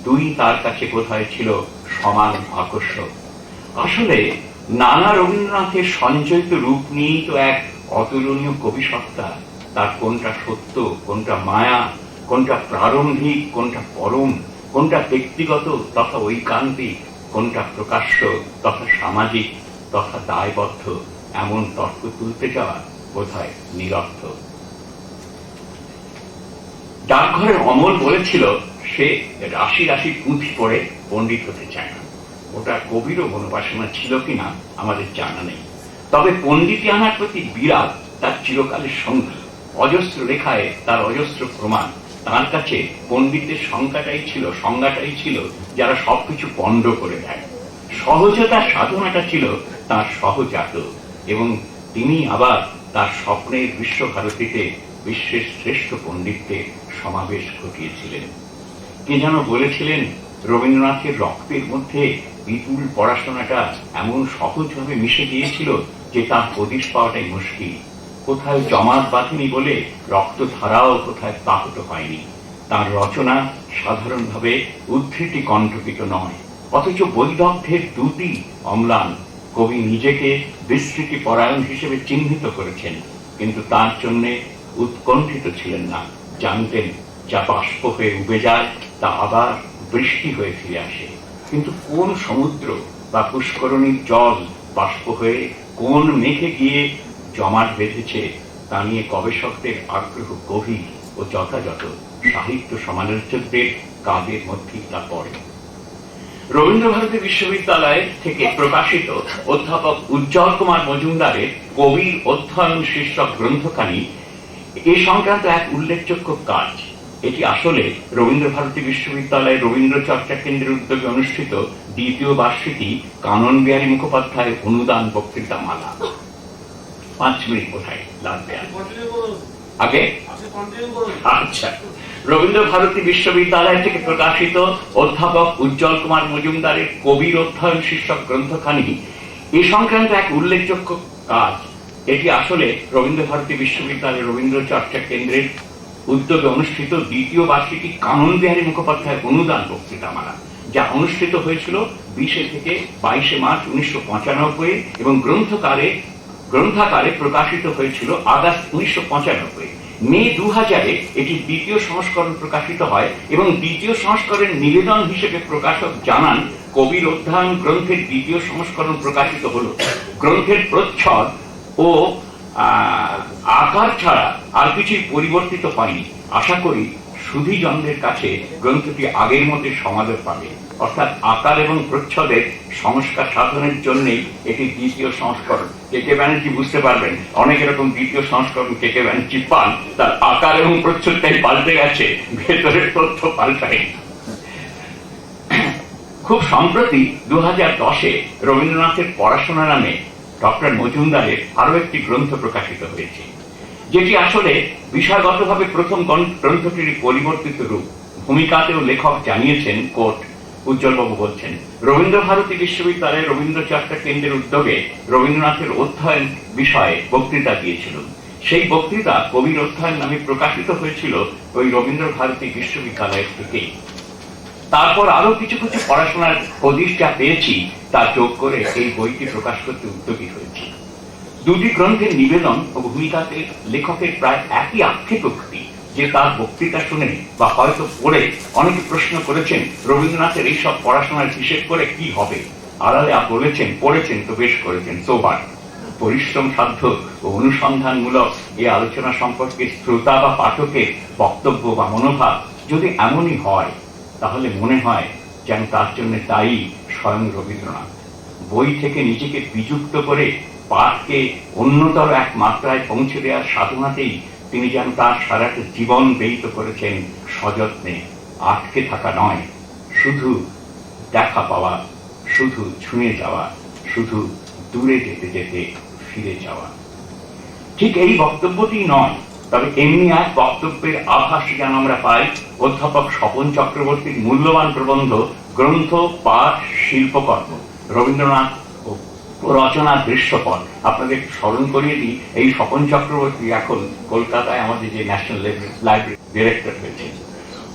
দুই তার কাছে কোথায় ছিল সমান আকর্ষক। আসলে নানা রবীন্দ্রনাথের সঞ্চয়িত রূপ নিয়েই তো এক অতুলনীয় কবি সত্তা। তার কোনটা সত্য, কোনটা মায়া, কোনটা প্রারম্ভিক, কোনটা পরম, কোনটা ব্যক্তিগত তথা ঐকান্তিক, কোনটা প্রকাশ্য তথা সামাজিক তথা দায়বদ্ধ, এমন তর্ক তুলতে যাওয়া বোধহয় নিরর্থক। ডাকঘরের অমল বলেছিল সে রাশি রাশি পুঁথি পড়ে পণ্ডিত হতে চায় না। ওটা কবিরও মনোবাসনা ছিল কিনা আমাদের জানা নেই, তবে পণ্ডিতি আনার প্রতি বিরাগ তার চিরকালের সঙ্গী। অজস্র লেখায় তার অজস্র প্রমাণ। তার কাছে পণ্ডিতের সংজ্ঞাটাই ছিল যারা সবকিছু পণ্ড করে দেয়। সহজতার সাধনাটা ছিল তার সহজাত, এবং তিনি আবার তার স্বপ্নের বিশ্বভারতীতে বিশ্বের শ্রেষ্ঠ পণ্ডিতদের সমাবেশ ঘটিয়েছিলেন। কে যেন বলেছিলেন, রবীন্দ্রনাথের রক্তের মধ্যে বিপুল পড়াশোনাটা এমন সহজভাবে মিশে গিয়েছিল যে তার হদিশ পাওয়াটাই মুশকিল। কোথায় জমাট বাঁধেনি বলে রক্ত ধারাও কোথায় তাহত হয়নি। তার রচনা সাধারণভাবে উদ্ধৃতি কণ্ঠকিত নয়, অথচ বৈদগ্ধ্যের দুটি অম্লান। কবি নিজেকে বিস্তৃতি পরায়ণ হিসেবে চিহ্নিত করেছেন, কিন্তু তার জন্য উৎকণ্ঠিত ছিলেন না। জানতেন যা বাষ্প হয়ে উবে যায় তা আবার বৃষ্টি হয়ে ফিরে আসে, কিন্তু কোন সমুদ্র বা পুষ্করণীর জল বাষ্প হয়ে কোন মেঘে গিয়ে জমাট বেঁধেছে তা নিয়ে গবেষকদের আগ্রহ গভীর ও যথাযথ। সাহিত্য সমালোচকদের কাজের মধ্যেই তা পড়ে। রবীন্দ্রভারতী বিশ্ববিদ্যালয় থেকে প্রকাশিত অধ্যাপক উজ্জ্বল কুমার মজুমদারের কবির অধ্যয়ন শীর্ষক গ্রন্থখানি এ সংক্রান্ত এক উল্লেখযোগ্য কাজ। এটি আসলে রবীন্দ্রভারতী বিশ্ববিদ্যালয়ের রবীন্দ্র চর্চা কেন্দ্রের উদ্যোগে অনুষ্ঠিত দ্বিতীয় বার্ষিকী কানন বিহারী মুখোপাধ্যায়ের অনুদান বক্তৃতা মালা। 5 মিনিট কোথায় লাগবে। আগে আচ্ছা, রবীন্দ্র ভারতী বিশ্ববিদ্যালয় থেকে প্রকাশিত অধ্যাপক উজ্জ্বল কুমার মজুমদারের কবির অধ্যয়ন শীর্ষক গ্রন্থখানি এ সংক্রান্ত এক উল্লেখযোগ্য কাজ। এটি আসলে রবীন্দ্র ভারতী বিশ্ববিদ্যালয়ের রবীন্দ্র চর্চা কেন্দ্রের উদ্যোগে অনুষ্ঠিত দ্বিতীয় বার্ষিকী কানন বিহারী মুখোপাধ্যায় অনুদান বক্তৃতামালা, যা অনুষ্ঠিত হয়েছিল 20 থেকে 22 মার্চ 1995 এবং গ্রন্থাকারে প্রকাশিত হয়েছিল আগস্ট 1995। মে 2000 এটি দ্বিতীয় সংস্করণ প্রকাশিত হয় এবং দ্বিতীয় সংস্করণের নিবেদন হিসেবে প্রকাশক জানান, কবির অধ্যয়ন গ্রন্থের দ্বিতীয় সংস্করণ প্রকাশিত হল। গ্রন্থের প্রচ্ছদ ও আকার ছাড়া আর কিছুই পরিবর্তিত হয়নি। আশা করি সুধীজনদের কাছে গ্রন্থটি আগের মতো সমাদর পাবে। অর্থাৎ আকার এবং প্রচ্ছদের সংস্কার সাধনের জন্যই এটি দ্বিতীয় সংস্করণ। কে কে ব্যানার্জি বুঝতে পারবেন, অনেক এরকম দ্বিতীয় সংস্করণ কে কে ব্যানার্জি পান, তার আকার এবং প্রচ্ছদটাই পাল্টে গেছে, ভেতরের তথ্য পাল্টায়নি। খুব সম্প্রতি 2010-এ রবীন্দ্রনাথের পড়াশোনা নামে ডক্টর মজুমদারের আরো একটি গ্রন্থ প্রকাশিত হয়েছে, যেটি আসলে বিষয়গতভাবে প্রথম গ্রন্থটির পরিবর্তিত রূপ। ভূমিকাতেও লেখক জানিয়েছেন, কোট, উজ্জ্বলবাবু বলছেন, রবীন্দ্র ভারতী বিশ্ববিদ্যালয়ের রবীন্দ্র চর্চা কেন্দ্রের উদ্যোগে রবীন্দ্রনাথের অধ্যয়ন বিষয়ে বক্তৃতা দিয়েছিল। সেই বক্তৃতা কবির অধ্যয়ন নামে প্রকাশিত হয়েছিল ওই রবীন্দ্র ভারতী বিশ্ববিদ্যালয় থেকে। তারপর আরো কিছু কিছু পড়াশোনার হদিশ যা পেয়েছি তা যোগ করে এই বইটি প্রকাশ করতে উদ্যোগী হয়েছি। দুটি গ্রন্থের নিবেদন ও ভূমিকাতে লেখকের প্রায় একই আক্ষেপোক্তি, যে তার বক্তৃতা শুনে বা হয়তো পড়ে অনেকে প্রশ্ন করেছেন, রবীন্দ্রনাথের এইসব পড়াশোনার হিসেব করে কি হবে। আড়ালে বলেছেন, পড়েছেন তো বেশ করেছেন, সোবার। পরিশ্রম সাধ্য ও অনুসন্ধানমূলক এই আলোচনা সম্পর্কে শ্রোতা বা পাঠকের বক্তব্য বা মনোভাব যদি এমনই হয়, তাহলে মনে হয় যেন তার জন্য দায়ী স্বয়ং রবীন্দ্রনাথ। বই থেকে নিজেকে বিযুক্ত করে পাঠকে অন্যতর এক মাত্রায় পৌঁছে দেওয়ার সাধনাতেই তিনি যেন তার সারাটা জীবন ব্যয়িত করেছেন সযত্নে। আটকে থাকা নয়, শুধু দেখা পাওয়া, শুধু ছুঁয়ে যাওয়া, শুধু দূরে যেতে যেতে ফিরে যাওয়া। ঠিক এই বক্তব্যটি নয়, তবে এমনি এক বক্তব্যের আভাস যেন আমরা পাই অধ্যাপক স্বপন চক্রবর্তীর মূল্যবান প্রবন্ধ গ্রন্থ পাঠ শিল্পকর্ম, রবীন্দ্রনাথ ও রচনা দৃশ্যপট। আপনাদের স্মরণ করিয়ে দিই, এই স্বপন চক্রবর্তী এখন কলকাতায় আমাদের যে ন্যাশনাল লাইব্রেরি ডিরেক্টর হয়েছে।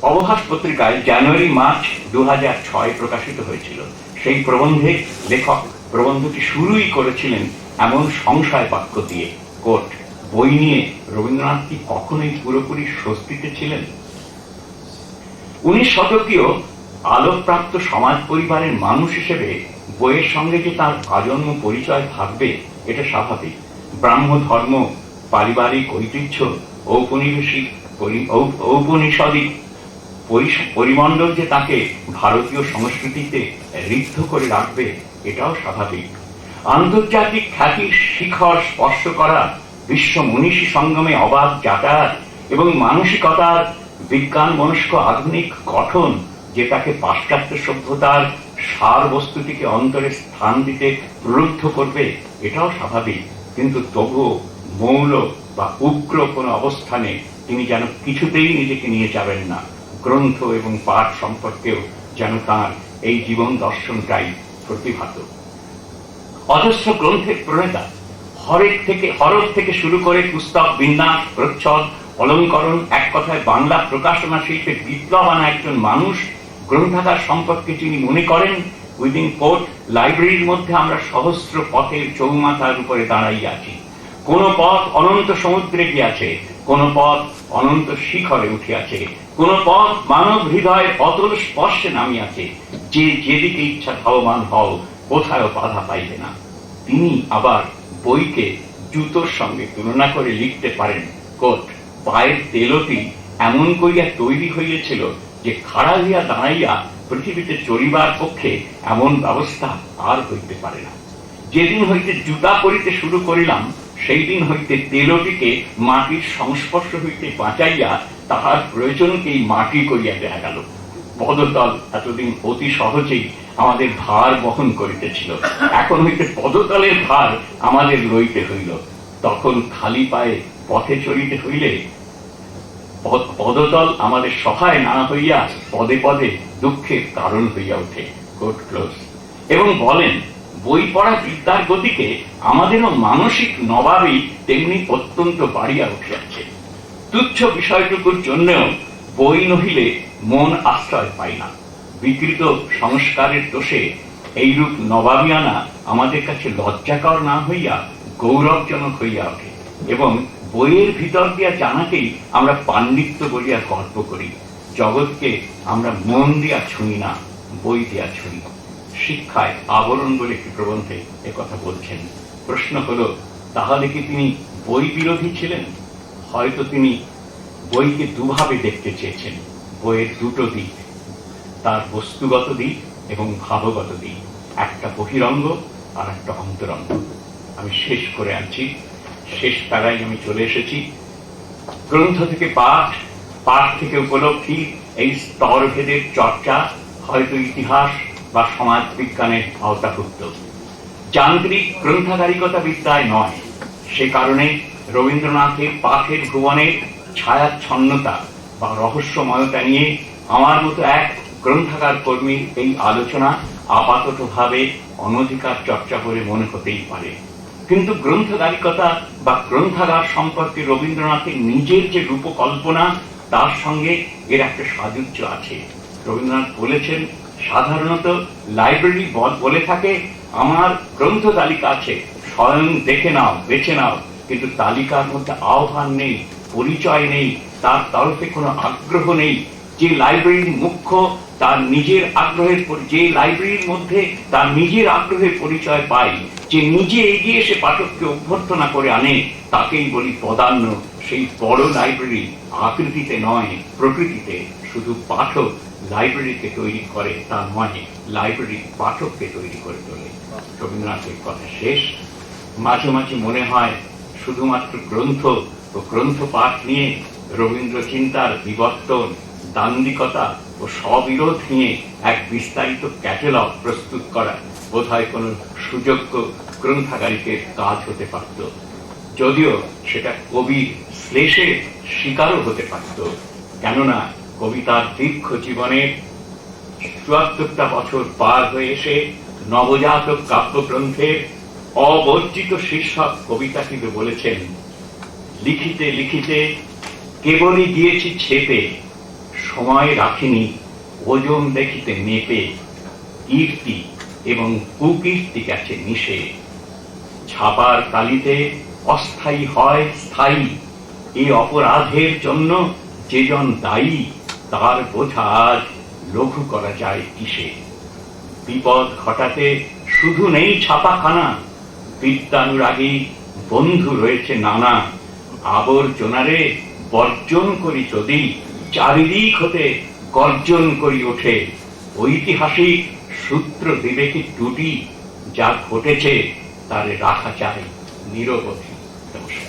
অবভাস পত্রিকায় জানুয়ারি মার্চ 2006 প্রকাশিত হয়েছিল। সেই প্রবন্ধে লেখক প্রবন্ধটি শুরুই করেছিলেন এমন সংশয় বাক্য দিয়ে, কোট, বই নিয়ে রবীন্দ্রনাথ কি কখনোই পুরোপুরি স্বস্তিতে ছিলেন? 19 শতকীয় আলোকপ্রাপ্ত সমাজ পরিবারের মানুষ হিসেবে বইয়ের সঙ্গে যে তার আজন্ম পরিচয় থাকবে, এটা স্বাভাবিক। ব্রাহ্ম ধর্ম, পারিবারিক ঐতিহ্য, ঔপনিষদিক পরিমণ্ডল যে তাকে ভারতীয় সংস্কৃতিতে ঋদ্ধ করে রাখবে, এটাও স্বাভাবিক। আন্তর্জাতিক খ্যাতির শিখর স্পর্শ করা, বিশ্ব মনীষী সঙ্গমে অবাধ যাতায়াত এবং মানসিকতার বিজ্ঞান মনস্ক আধুনিক গঠন যে তাকে পাশ্চাত্য সভ্যতার সার বস্তুটিকে অন্তরে স্থান দিতে প্রলুব্ধ করবে, এটাও স্বাভাবিক। কিন্তু তবুও মৌল বা উগ্র কোনো অবস্থানে তিনি যেন কিছুতেই নিজেকে নিয়ে যাবেন না। গ্রন্থ এবং পাঠ সম্পর্কেও যেন তাঁর এই জীবন দর্শনটাই প্রতিভাত। অজস্র গ্রন্থের প্রণেতা, হরফ থেকে শুরু করে পুস্তক বিন্যাস, প্রচ্ছদ, অলঙ্করণ, এক কথায় বাংলা প্রকাশনা শিল্পে বিপ্লব আনা একজন মানুষ। গ্রন্থাগার সম্পর্কে যিনি মনে করেন, উইদিন কোর্ট, লাইব্রেরির মধ্যে আমরা সহস্র পথের চৌমাথার উপরে দাঁড়াই আছি। কোন পথ অনন্ত সমুদ্রে গিয়াছে, কোন পথ অনন্ত শিখরে উঠিয়াছে, কোন পথ মানব হৃদয়ের অতল স্পর্শে নামিয়াছে। যে যেদিকে ইচ্ছা ধাবমান হও, কোথায় বাধা পাইবে না। তিনি আবার বইকে জুতোর সঙ্গে তুলনা করে লিখতে পারেন, কোট, পায়ের তেলটি এমন করিয়া তৈরি হইয়াছিল যে খাড়া হইয়া দাঁড়াইয়া পৃথিবীতে চলিবার পক্ষে এমন ব্যবস্থা আর হইতে পারে না। যেদিন হইতে জুতা পরিতে শুরু করিলাম, সেই দিন হইতে তেলটিকে মাটির সংস্পর্শ হইতে বাঁচাইয়া তাহার প্রয়োজনকেই মাটি করিয়া দেখা গেল। পদতল এতদিন অতি সহজেই আমাদের ভার বহন করিতেছিল, এখন হইতে পদতলের ভার আমাদের লইতে হইল। তখন খালি পায়ে পথে চলিতে হইলে পদতল আমাদের সহায় না হইয়া পদে পদে দুঃখের কারণ হইয়া ওঠে। Quote close. এবং বলেন, বই পড়া বিদ্যার গতিকে আমাদেরও মানসিক নবাবই তেমনি অত্যন্ত বাড়িয়া উঠিয়াছে। তুচ্ছ বিষয়টুকুর জন্যও বই নহিলে মন আশ্রয় পায় না। বিকৃত সংস্কারের দোষে এইরূপ নবাবিয়ানা আমাদের কাছে লজ্জাকর না হইয়া গৌরবজনক হইয়া ওঠে, এবং বইয়ের ভিতর দিয়া জানাকেই আমরা পাণ্ডিত্য বলিয়া গর্ব করি। জগৎকে আমরা মন দিয়া ছুঁই না, বই দিয়া ছুঁই। শিক্ষায় আবরণ বলে একটি প্রবন্ধে একথা বলছেন। প্রশ্ন হলো, তাহলে কি তিনি বই বিরোধী ছিলেন? হয়তো তিনি বইকে দুভাবে দেখতে চেয়েছেন। বইয়ের দুটো দিক, তার বস্তুগত দিক এবং ভাবগত দিক, একটা বহিরঙ্গ আর একটা অন্তরঙ্গ। আমি শেষ করে আনছি, শেষ প্যারায় আমি চলে এসেছি। গ্রন্থ থেকে পাঠ, পাঠ থেকে উপলব্ধি, এই স্তরভেদের চর্চা হয়তো ইতিহাস বা সমাজ বিজ্ঞানের আওতাভুক্ত, যান্ত্রিক গ্রন্থাগারিকতা বিদ্যায় নয়। সে কারণে রবীন্দ্রনাথের পাঠের ভুবনের ছায়াচ্ছন্নতা বা রহস্যময়তা নিয়ে আমার মতো এক গ্রন্থাগার কর্মীর এই আলোচনা আপাততভাবে অনধিকার চর্চা বলে মনে হতেই পারে। কিন্তু গ্রন্থগারিকতা বা গ্রন্থাগার সম্পর্কে রবীন্দ্রনাথের নিজের যে রূপকল্পনা, তার সঙ্গে এর একটা সাযুজ্য আছে। রবীন্দ্রনাথ বলেছেন, সাধারণত লাইব্রেরি বলে থাকে, আমার গ্রন্থ তালিকা আছে, স্বয়ং দেখে নাও, বেছে নাও, কিন্তু তালিকার মধ্যে আহ্বান নেই, পরিচয় নেই, তার তরফে কোনো আগ্রহ নেই। যে লাইব্রেরির মুখ্য তার নিজের আগ্রহের, যে লাইব্রেরির মধ্যে তার নিজের আগ্রহের পরিচয় পাই, যে নিজে এগিয়ে এসে পাঠককে অভ্যর্থনা করে আনে, তাকেই বলি পদান্ন। সেই বড় লাইব্রেরি আকৃতিতে নয়, প্রকৃতিতে। শুধু পাঠক লাইব্রেরিকে তৈরি করে তা নয়, লাইব্রেরি পাঠককে তৈরি করে তোলে। রবীন্দ্রনাথের কথা শেষ। মাঝে মাঝে মনে হয় শুধুমাত্র গ্রন্থ ও গ্রন্থ পাঠ নিয়ে রবীন্দ্র চিন্তার বিবর্তন, দান্দিকতা ও স্ববিরোধ নিয়ে এক বিস্তারিত ক্যাটালগ প্রস্তুত করা বোধহয় কোনো সুযোগ্য গ্রন্থাগারিকের কাজ হতে পারত, যদিও সেটা কবির শ্লেষের শিকারও হতে পারত। কেননা কবিতার দীর্ঘ জীবনের ৭৪টা বছর পার হয়ে এসে নবজাতক কাব্যগ্রন্থের অবর্জিত শীর্ষক কবিতাটিতে বলেছেন, লিখিতে লিখিতে কেবলই গিয়েছি ছেপে, সময় রাখিনি ওজন দেখিতে মেপে, কীর্তি এবং কুকীর্তি গেছে মিশে, ছাপার কালিতে অস্থায়ী হয় স্থায়ী, এই অপরাধের জন্য যেজন দায়ী, তার বোঝা আজ লঘু করা যায় কিসে। বিপদ ঘটাতে শুধু নেই ছাপাখানা, বিদ্যানুরাগী বন্ধু রয়েছে নানা, আবর্জনারে বর্জন করি যদি, চারিদিক হতে গর্জন করি ওঠে, ঐতিহাসিক সূত্র বিবেকী ত্রুটি যা ঘটেছে তারে রাখা চাই নিরবধি। নমস্কার।